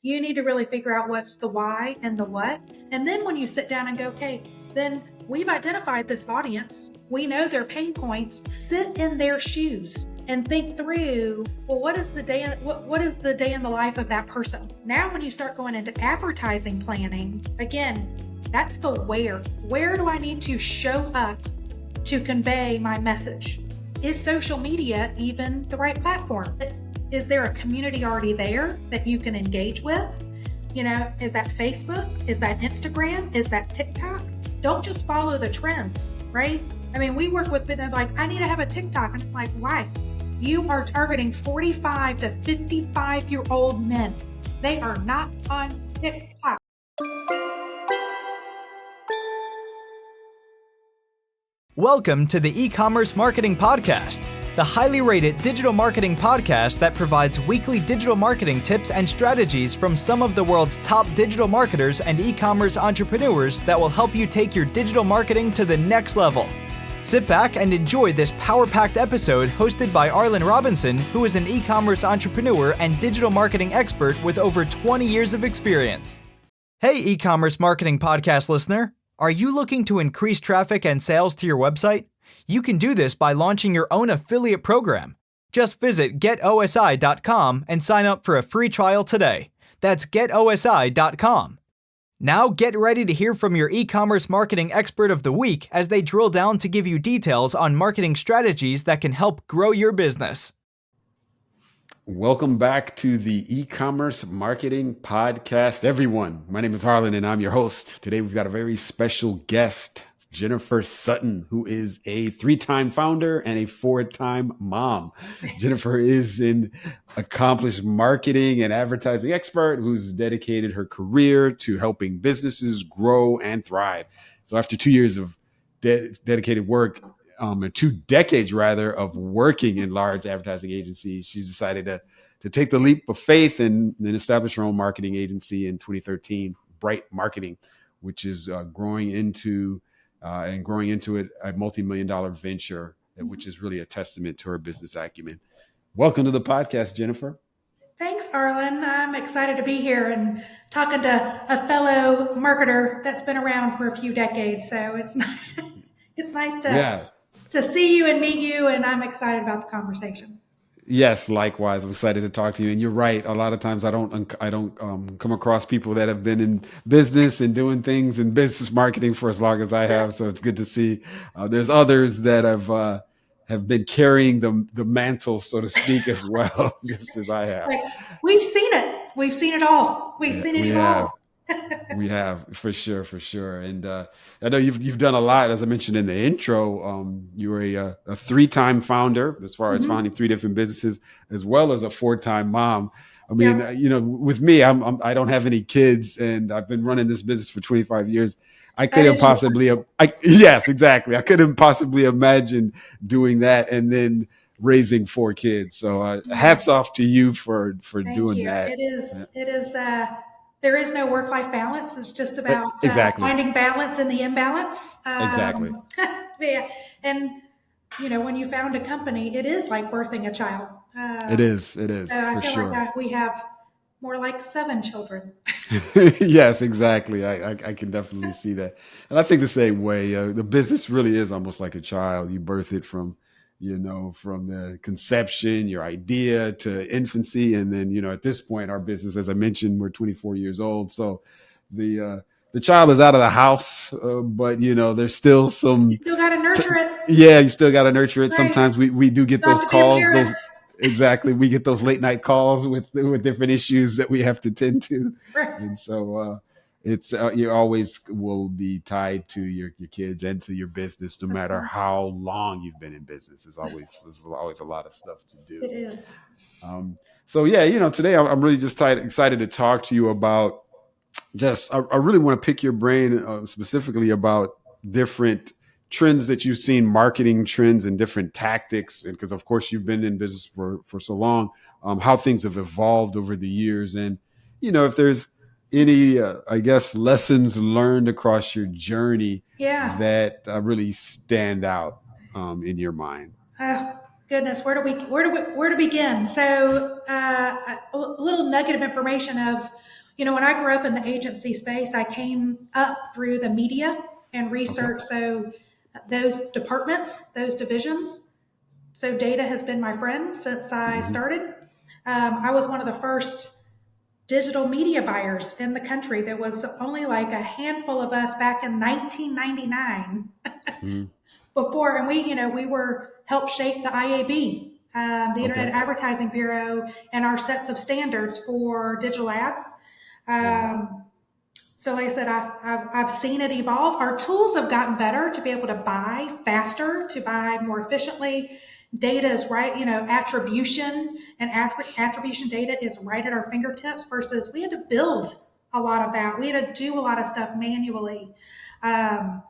You need to really figure out what's the why and the what. And then when you sit down and go, okay, then we've identified this audience. We know their pain points. Sit in their shoes and think through, well, what is the day in the life of that person? Now, when you start going into advertising planning, again, that's the where. Where do I need to show up to convey my message? Is social media even the right platform? Is there a community already there that you can engage with? Is that Facebook? Is that Instagram? Is that TikTok? Don't just follow the trends, right? I mean, we work with people like, I need to have a TikTok. And I'm like, why? You are targeting 45 to 55-year-old men. They are not on TikTok. Welcome to the Ecommerce Marketing Podcast, the highly rated digital marketing podcast that provides weekly digital marketing tips and strategies from some of the world's top digital marketers and e-commerce entrepreneurs that will help you take your digital marketing to the next level. Sit back and enjoy this power-packed episode hosted by Arlen Robinson, who is an e-commerce entrepreneur and digital marketing expert with over 20 years of experience. Hey, e-commerce marketing podcast listener. Are you looking to increase traffic and sales to your website? You can do this by launching your own affiliate program. Just visit getosi.com and sign up for a free trial today. That's getosi.com. Now get ready to hear from your e-commerce marketing expert of the week as they drill down to give you details on marketing strategies that can help grow your business. Welcome back to the E-commerce Marketing Podcast, everyone. My name is Harlan and I'm your host. Today we've got a very special guest, Jennifer Sutton, who is a 3-time founder and a 4-time mom. Jennifer is an accomplished marketing and advertising expert who's dedicated her career to helping businesses grow and thrive. So after 2 years of dedicated work, and 2 decades rather of working in large advertising agencies, she's decided to take the leap of faith and establish her own marketing agency in 2013, Bright Marketing, which is growing into it a multi-million-dollar venture, which is really a testament to her business acumen. Welcome to the podcast, Jennifer. Thanks, Arlen. I'm excited to be here and talking to a fellow marketer that's been around for a few decades. So it's nice to see you and meet you, and I'm excited about the conversation. Yes, likewise. I'm excited to talk to you. And you're right. A lot of times I don't come across people that have been in business and doing things in business marketing for as long as I have. So it's good to see there's others that have been carrying the mantle, so to speak, as well, just as I have. We've seen it. We've seen it all. We've seen it all. We have, for sure. And I know you've done a lot, as I mentioned in the intro. You were a 3-time founder, as far as founding 3 different businesses, as well as a 4-time mom. I mean, with me, I don't have any kids, and I've been running this business for 25 years. I couldn't possibly, yes, exactly. I couldn't possibly imagine doing that and then raising 4 kids. So hats off to you for doing that. It is. There is no work-life balance. It's just about finding balance in the imbalance. Exactly. Yeah. And, when you found a company, it is like birthing a child. It is. I feel like we have more like 7 children. Yes, exactly. I can definitely see that. And I think the same way. The business really is almost like a child. You birth it from the conception, your idea, to infancy. And then, at this point, our business, as I mentioned, we're 24 years old. So the child is out of the house, but, there's still some... You still got to nurture it. Yeah, you still got to nurture it. Right. Sometimes we do get those calls. Exactly. We get those late night calls with different issues that we have to tend to. Right. And so it's you always will be tied to your kids and to your business, no matter how long you've been in business. There's always a lot of stuff to do. It is. Today I'm really just excited to talk to you about I really want to pick your brain specifically about different trends that you've seen, marketing trends and different tactics. And because of course you've been in business for so long, how things have evolved over the years. And, if there's any, lessons learned across your journey that really stand out in your mind? Goodness, where to begin? So, a little nugget of information of, when I grew up in the agency space, I came up through the media and Okay. research. So, those departments, those divisions. So, data has been my friend since I Hmm. started. I was one of the first digital media buyers in the country. There was only like a handful of us back in 1999 Hmm. before, and we were helped shape the IAB, the Internet Okay. Advertising Bureau, and our sets of standards for digital ads. Wow. So, like I said, I've seen it evolve. Our tools have gotten better to be able to buy faster, to buy more efficiently. Data is right, attribution and attribution data is right at our fingertips versus we had to build a lot of that. We had to do a lot of stuff manually. Um,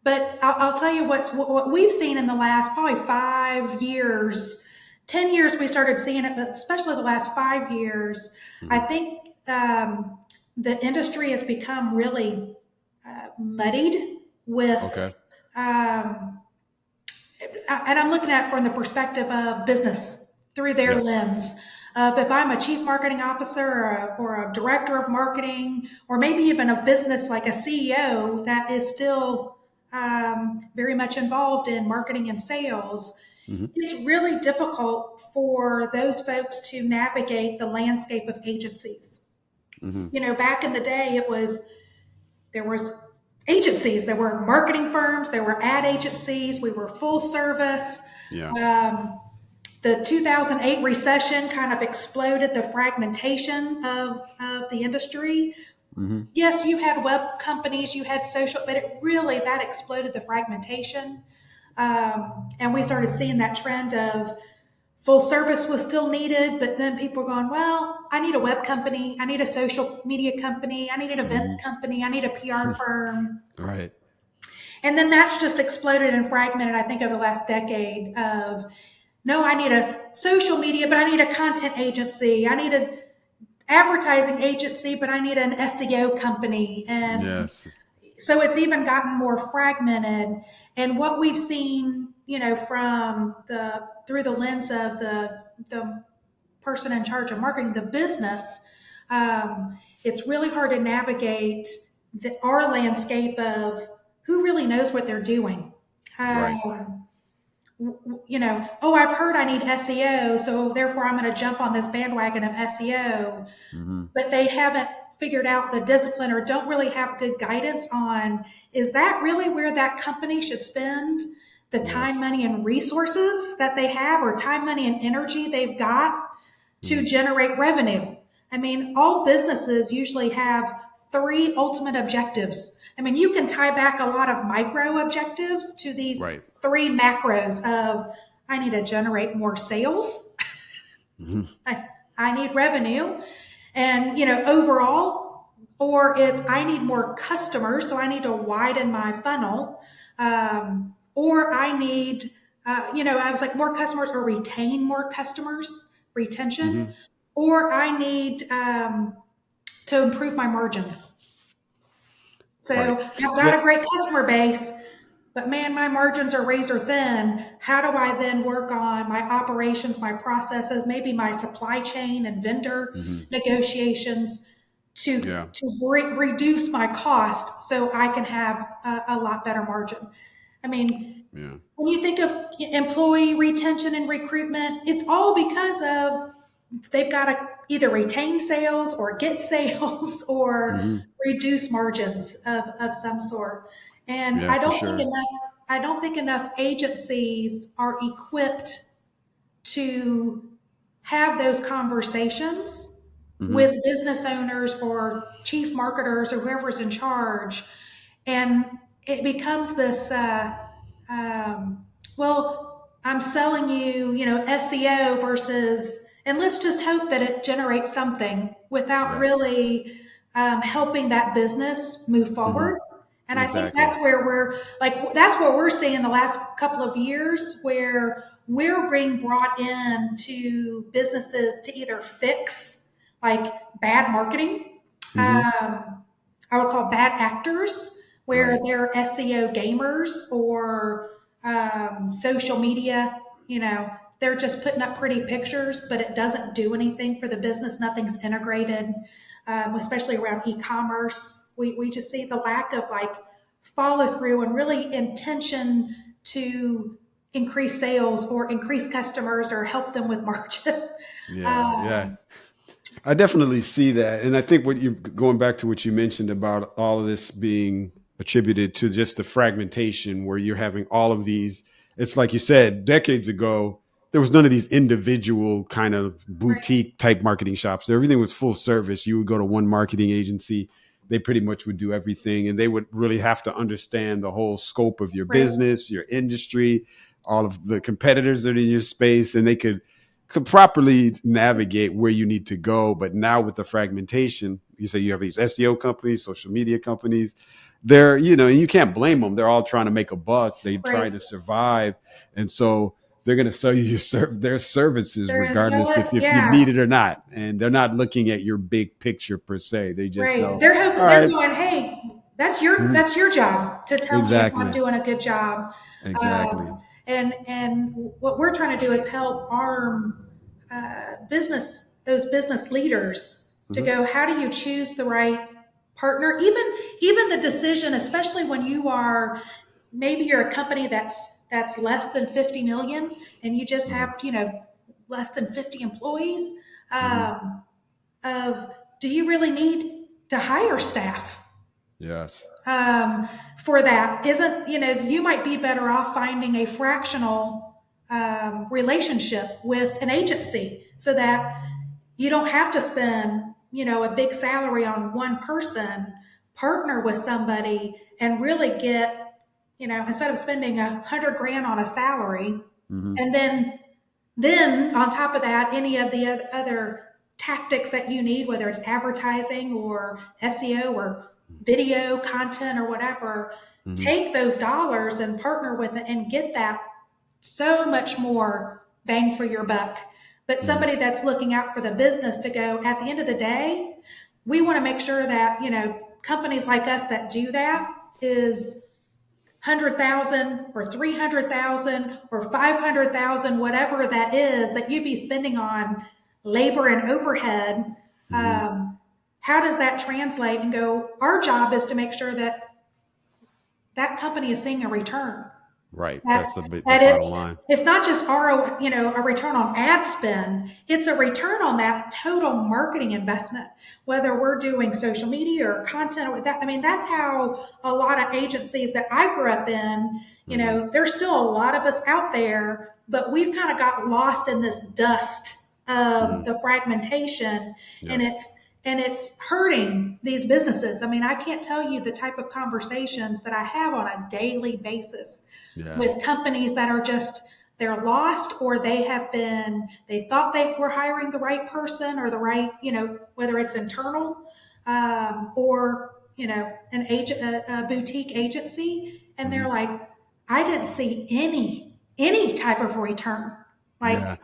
but I'll tell you what we've seen in the last probably 5 years, 10 years, we started seeing it, but especially the last 5 years, I Hmm. think the industry has become really muddied with, Okay. um, and I'm looking at it from the perspective of business through their Yes. lens. Of if I'm a chief marketing officer or a director of marketing, or maybe even a business like a CEO that is still very much involved in marketing and sales, Hmm. it's really difficult for those folks to navigate the landscape of agencies. Hmm. Back in the day, there was agencies, there were marketing firms, there were ad agencies, we were full service. Yeah. Um, the 2008 recession kind of exploded the fragmentation of the industry. Hmm. Yes, you had web companies, you had social, but that exploded the fragmentation. And we started seeing that trend of full service was still needed, but then people were going, well, I need a web company, I need a social media company, I need an events Hmm. company, I need a PR firm. Right. And then that's just exploded and fragmented, I think, over the last decade of, no, I need a social media, but I need a content agency. I need an advertising agency, but I need an SEO company. And Yes. so it's even gotten more fragmented. And what we've seen, from through the lens of the person in charge of marketing, the business, it's really hard to navigate our landscape of who really knows what they're doing. Right. Um, oh, I've heard I need SEO, so therefore I'm going to jump on this bandwagon of SEO, Hmm. but they haven't figured out the discipline or don't really have good guidance on, is that really where that company should spend the time, Yes. money, and resources that they have, or time, money, and energy they've got to Hmm. generate revenue? I mean, all businesses usually have three ultimate objectives. I mean, you can tie back a lot of micro objectives to these Right. three macros of, I need to generate more sales. Hmm. I need revenue and, overall, or it's, I need more customers. So I need to widen my funnel. Or I need, I was like more customers or retain more customers, retention, Hmm. or I need to improve my margins. Right. So I've Yeah. got a great customer base, but man, my margins are razor thin. How do I then work on my operations, my processes, maybe my supply chain and vendor Hmm. negotiations to Yeah. reduce my cost so I can have a lot better margin? I mean, Yeah. when you think of employee retention and recruitment, it's all because of they've got to either retain sales or get sales or Hmm. reduce margins of some sort. And Yeah, for sure. I don't think enough agencies are equipped to have those conversations Hmm. with business owners or chief marketers or whoever's in charge. And it becomes this, well, I'm selling you, SEO versus, and let's just hope that it generates something without Yes. really helping that business move Hmm. forward. And I think Exactly. that's what we're seeing in the last couple of years, where we're being brought in to businesses to either fix like bad marketing, Hmm. I would call bad actors, where Right. they're SEO gamers or social media, they're just putting up pretty pictures, but it doesn't do anything for the business. Nothing's integrated, especially around e-commerce. We just see the lack of like follow through and really intention to increase sales or increase customers or help them with margin. Yeah. I definitely see that. And I think what you're going back to what you mentioned about all of this being attributed to just the fragmentation where you're having all of these, it's like you said, decades ago, there was none of these individual kind of boutique type marketing shops. Everything was full service. You would go to one marketing agency. They pretty much would do everything, and they would really have to understand the whole scope of your business, your industry, all of the competitors that are in your space, and they could properly navigate where you need to go. But now with the fragmentation, you say you have these SEO companies, social media companies, they're, and you can't blame them. They're all trying to make a buck. They try to survive. And so they're going to sell you their services regardless if you need it or not. And they're not looking at your big picture per se. They just know. They're going, hey, that's your job to tell me if I'm doing a good job. Exactly. And what we're trying to do is help arm those business leaders to go, how do you choose the right partner? Even the decision, especially when maybe you're a company that's less than 50 million and you just have, less than 50 employees, of do you really need to hire staff? Yes. For that you might be better off finding a fractional relationship with an agency so that you don't have to spend, a big salary on one person, partner with somebody and really get, instead of spending $100,000 on a salary, and then on top of that, any of the other tactics that you need, whether it's advertising or SEO or video content or whatever, take those dollars and partner with it and get that so much more bang for your buck. But somebody that's looking out for the business to go, at the end of the day, we want to make sure that, companies like us that do that is 100,000 or 300,000 or 500,000, whatever that is that you'd be spending on labor and overhead. How does that translate and go? Our job is to make sure that company is seeing a return. Right. That's the bottom line. It's not just a return on ad spend. It's a return on that total marketing investment, whether we're doing social media or content or that. I mean, that's how a lot of agencies that I grew up in, there's still a lot of us out there, but we've kind of got lost in this dust of the fragmentation. Yes. And it's hurting these businesses. I mean, I can't tell you the type of conversations that I have on a daily basis with companies that are they're lost, or they thought they were hiring the right person or the right, whether it's internal or, an agent, a boutique agency. And they're like, I didn't see any type of return. Like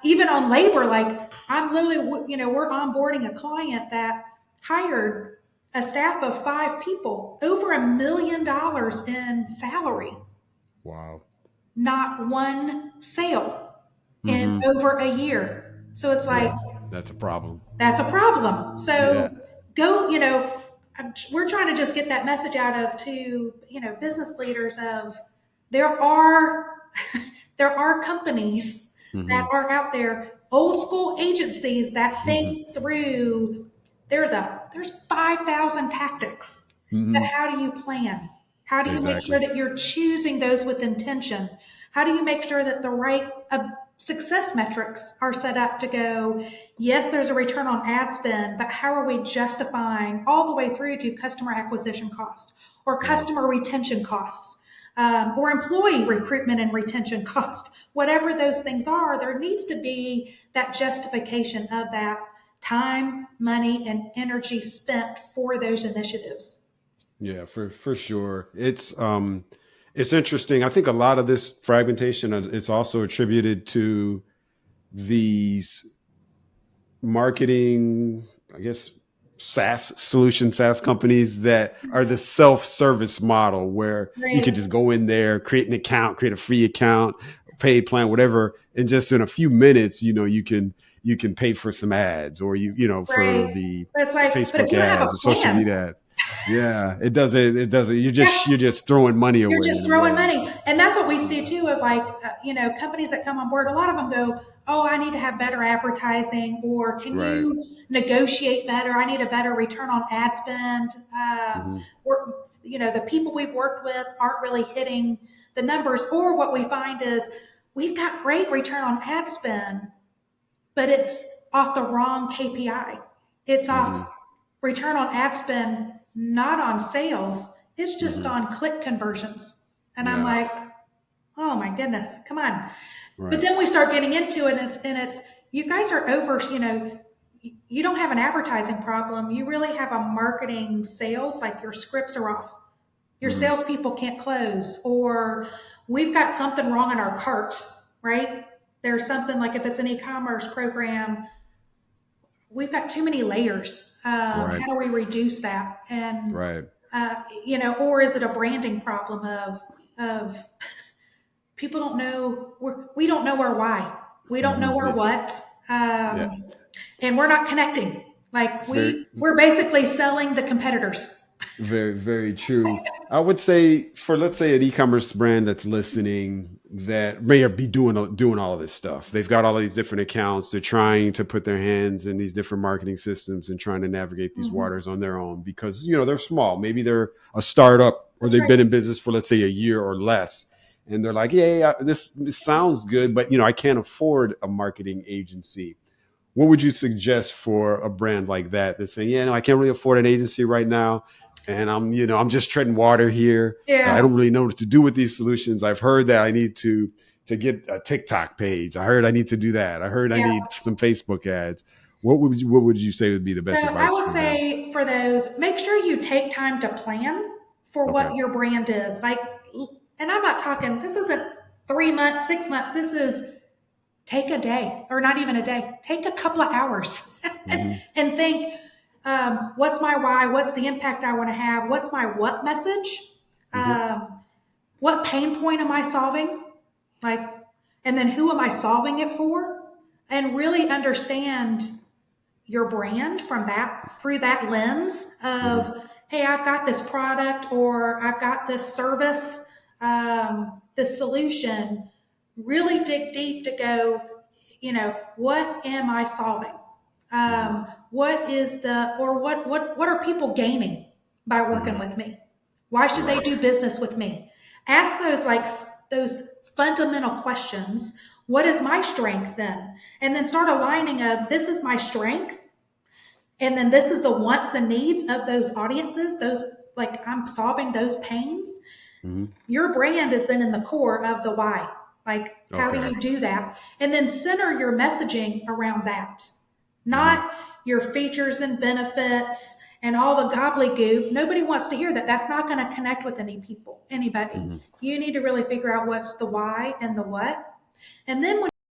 even on labor, like I'm literally, we're onboarding a client that hired a staff of 5 people, over $1 million in salary. Wow. Not one sale in over a year. So it's like, that's a problem. So go, we're trying to just get that message out to, business leaders of there are companies that are out there, old school agencies that think through, there's 5,000 tactics. But how do you plan? How do you make sure that you're choosing those with intention? How do you make sure that the right success metrics are set up to go, yes, there's a return on ad spend, but how are we justifying all the way through to customer acquisition cost or customer retention costs? Or employee recruitment and retention cost, whatever those things are, there needs to be that justification of that time, money, and energy spent for those initiatives. Yeah, for sure. It's interesting. I think a lot of this fragmentation is also attributed to these marketing, I guess, SaaS companies that are the self-service model where you can just go in there, create an account, create a free account, paid plan, whatever. And just in a few minutes, you can pay for some ads, or for Right. the But it's like, but if Facebook you don't have ads, a the social plan, media ads. Yeah, it doesn't. You're yeah, just throwing money you're away just in a throwing way. money. And that's what we see too of like, companies that come on board. A lot of them go, oh, I need to have better advertising, or can Right. you negotiate better? I need a better return on ad spend. Hmm. We're, the people we've worked with aren't really hitting the numbers. Or what we find is we've got great return on ad spend, but it's off the wrong KPI. It's Hmm. off return on ad spend, not on sales. It's just Hmm. on click conversions. And I'm Yeah. like, oh my goodness, come on. But Right. then we start getting into it, and it's you guys are over, you don't have an advertising problem. You really have a marketing sales, like your scripts are off. Your Hmm. salespeople can't close, or we've got something wrong in our cart, right? There's something like if it's an e-commerce program, we've got too many layers. Right. How do we reduce that? And Right. or is it a branding problem of people don't know we don't know our why, we don't Hmm. know our Yeah. what, Yeah. and we're not connecting. Like Very, we're basically selling the competitors. very, very true. I would say, for, let's say, an e-commerce brand that's listening, that may be doing all of this stuff. They've got all these different accounts. They're trying to put their hands in these different marketing systems and trying to navigate these Mhm. waters on their own, because they're small. Maybe they're a startup, or That's they've right. been in business for, let's say, a year or less, and they're like, yeah, this sounds good, but I can't afford a marketing agency. What would you suggest for a brand like that that's saying, yeah, no, I can't really afford an agency right now, and I'm just treading water here. I Yeah. don't really know what to do with these solutions. I've heard that I need to get a TikTok page. I heard I need to do that. I heard I Yeah. need some Facebook ads. What would you say would be the So best I advice would for them? say for those, make sure you take time to plan for Okay. what your brand is. Like, and I'm not talking, this isn't 3 months, 6 months. This is take a day, or not even a day, take a couple of hours Hmm. and think, what's my why? What's the impact I want to have? What's my what message? Hmm. What pain point am I solving? Like, and then who am I solving it for? And really understand your brand from that, through that lens Hmm. of, hey, I've got this product, or I've got this service, this solution. Really dig deep to go, what am I solving? Hmm. What is what are people gaining by working Hmm. with me? Why should they Right. do business with me? Ask those fundamental questions. What is my strength then? And then start aligning of, this is my strength, and then this is the wants and needs of those audiences, those, like, I'm solving those pains. Hmm. Your brand is then in the core of the why. Like, how do Okay. you do that? And then center your messaging around that, Hmm. not your features and benefits and all the gobbledygook. Nobody wants to hear that. That's not going to connect with anybody. Hmm. You need to really figure out what's the why and the what. And then when